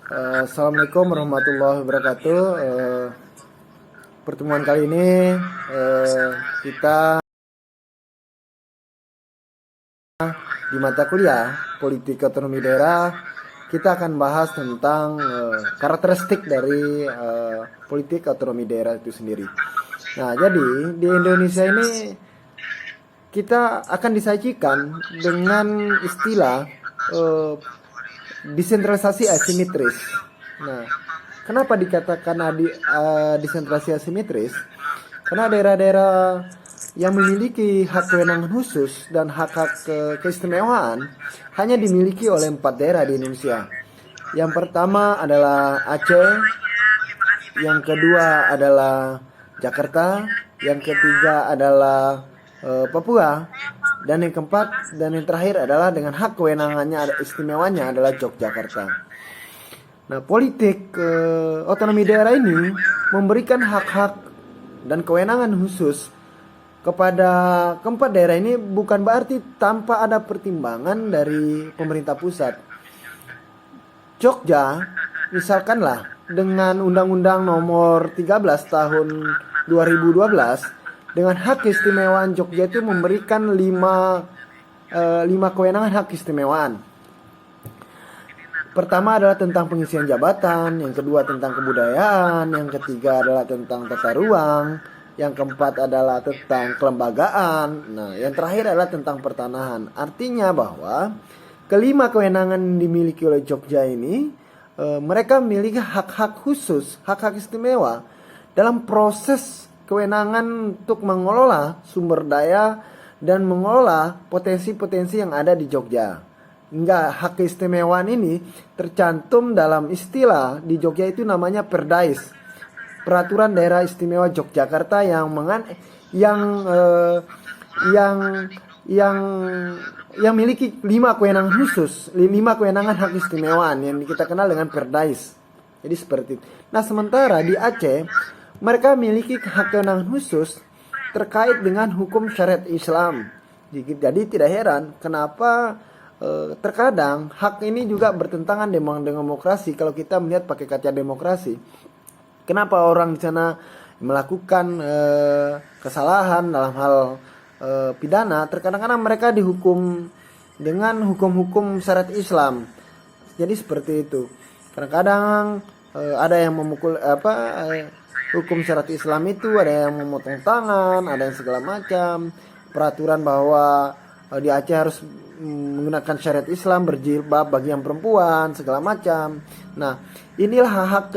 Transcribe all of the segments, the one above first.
Assalamualaikum warahmatullahi wabarakatuh. Pertemuan kali ini kita di mata kuliah Politik Otonomi Daerah kita akan bahas tentang karakteristik dari politik otonomi daerah itu sendiri. Nah, jadi di Indonesia ini kita akan disajikan dengan istilah desentralisasi asimetris. Nah, kenapa dikatakan desentralisasi asimetris? Karena daerah-daerah yang memiliki hak kewenangan khusus dan hak-hak keistimewaan hanya dimiliki oleh 4 daerah di Indonesia. Yang pertama adalah Aceh, yang kedua adalah Jakarta, yang ketiga adalah Papua, dan yang keempat dan yang terakhir adalah dengan hak kewenangannya istimewanya adalah Yogyakarta. Nah, politik otonomi daerah ini memberikan hak-hak dan kewenangan khusus kepada keempat daerah ini, bukan berarti tanpa ada pertimbangan dari pemerintah pusat. Jogja, misalkanlah dengan Undang-Undang Nomor 13 Tahun 2012, dengan hak keistimewaan Jogja itu memberikan 5 kewenangan hak keistimewaan. Pertama adalah tentang pengisian jabatan, yang kedua tentang kebudayaan, yang ketiga adalah tentang tata ruang, yang keempat adalah tentang kelembagaan, nah yang terakhir adalah tentang pertanahan. Artinya bahwa kelima kewenangan yang dimiliki oleh Jogja ini, mereka memiliki hak-hak khusus, hak-hak istimewa dalam proses kewenangan untuk mengelola sumber daya dan mengelola potensi-potensi yang ada di Jogja. Hingga hak keistimewaan ini tercantum dalam istilah di Jogja itu namanya Perdais, Peraturan Daerah Istimewa Yogyakarta, yang memiliki 5 kewenangan khusus, 5 kewenangan hak istimewaan yang kita kenal dengan Perdais. Jadi seperti itu. Nah, sementara di Aceh mereka memiliki hak kewenangan khusus terkait dengan hukum syariat Islam. Jadi tidak heran kenapa terkadang hak ini juga bertentangan dengan demokrasi. Kalau kita melihat pakai kaca demokrasi, kenapa orang di sana melakukan kesalahan dalam hal pidana, terkadang-kadang mereka dihukum dengan hukum-hukum syariat Islam. Jadi seperti itu. Kadang-kadang ada yang memukul hukum syariat Islam itu, ada yang memotong tangan, ada yang segala macam. Peraturan bahwa di Aceh harus menggunakan syariat Islam, berjilbab bagi yang perempuan, segala macam. Nah, inilah hak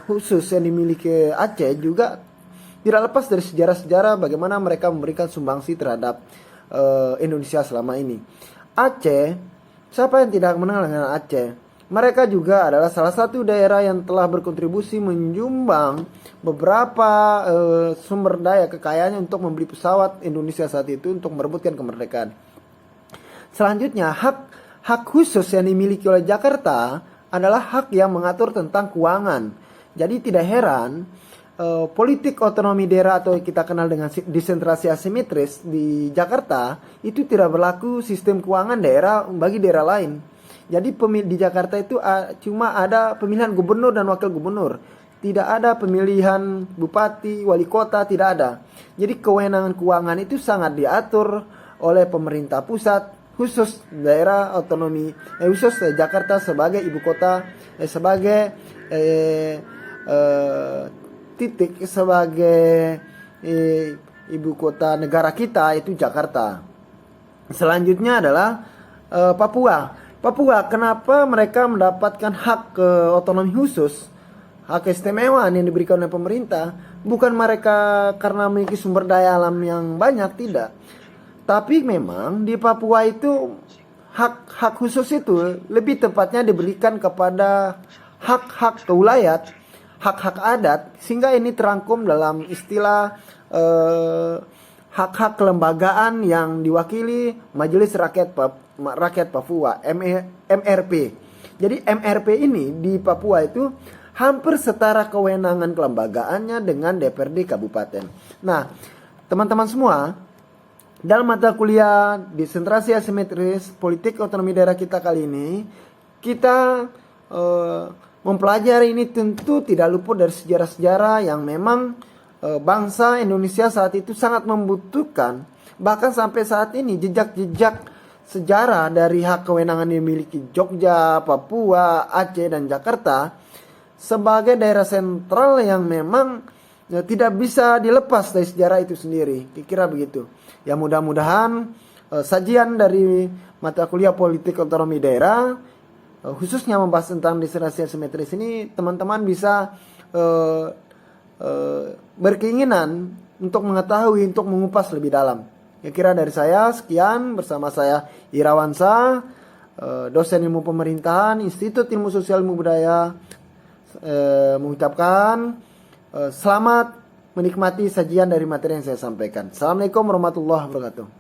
khusus yang dimiliki Aceh, juga tidak lepas dari sejarah-sejarah bagaimana mereka memberikan sumbangsi terhadap Indonesia selama ini. Aceh, siapa yang tidak mengenal dengan Aceh? Mereka juga adalah salah satu daerah yang telah berkontribusi menyumbang beberapa sumber daya kekayaannya untuk membeli pesawat Indonesia saat itu untuk merebutkan kemerdekaan. Selanjutnya, hak khusus yang dimiliki oleh Jakarta adalah hak yang mengatur tentang keuangan. Jadi tidak heran politik otonomi daerah atau kita kenal dengan desentralisasi asimetris di Jakarta itu tidak berlaku sistem keuangan daerah bagi daerah lain. Jadi di Jakarta itu cuma ada pemilihan gubernur dan wakil gubernur. Tidak ada pemilihan bupati, wali kota, tidak ada. Jadi kewenangan keuangan itu sangat diatur oleh pemerintah pusat, khusus daerah otonomi, khusus Jakarta sebagai ibu kota, sebagai sebagai ibu kota negara kita itu Jakarta. Selanjutnya adalah Papua. Papua, kenapa mereka mendapatkan hak otonomi khusus, hak keistimewaan yang diberikan oleh pemerintah? Bukan mereka karena memiliki sumber daya alam yang banyak, tidak. Tapi memang di Papua itu hak khusus itu lebih tepatnya diberikan kepada hak-hak keulayat, hak-hak adat, sehingga ini terangkum dalam istilah hak-hak kelembagaan yang diwakili Majelis Rakyat Papua, MRP. Jadi MRP ini di Papua itu hampir setara kewenangan kelembagaannya dengan DPRD kabupaten. Nah, teman-teman semua, dalam mata kuliah desentralisasi asimetris politik otonomi daerah kita kali ini, kita mempelajari ini tentu tidak luput dari sejarah-sejarah yang memang bangsa Indonesia saat itu sangat membutuhkan. Bahkan sampai saat ini jejak-jejak sejarah dari hak kewenangan yang dimiliki Jogja, Papua, Aceh, dan Jakarta sebagai daerah sentral yang memang tidak bisa dilepas dari sejarah itu sendiri. Kira-kira begitu. Ya mudah-mudahan sajian dari mata kuliah politik otonomi daerah khususnya membahas tentang destinasi asimetris ini teman-teman bisa berkeinginan untuk mengetahui, untuk mengupas lebih dalam. Kira-kira dari saya sekian, bersama saya Irawansa, dosen ilmu pemerintahan Institut Ilmu Sosial Ilmu Budaya, mengucapkan selamat menikmati sajian dari materi yang saya sampaikan. Assalamualaikum warahmatullahi wabarakatuh.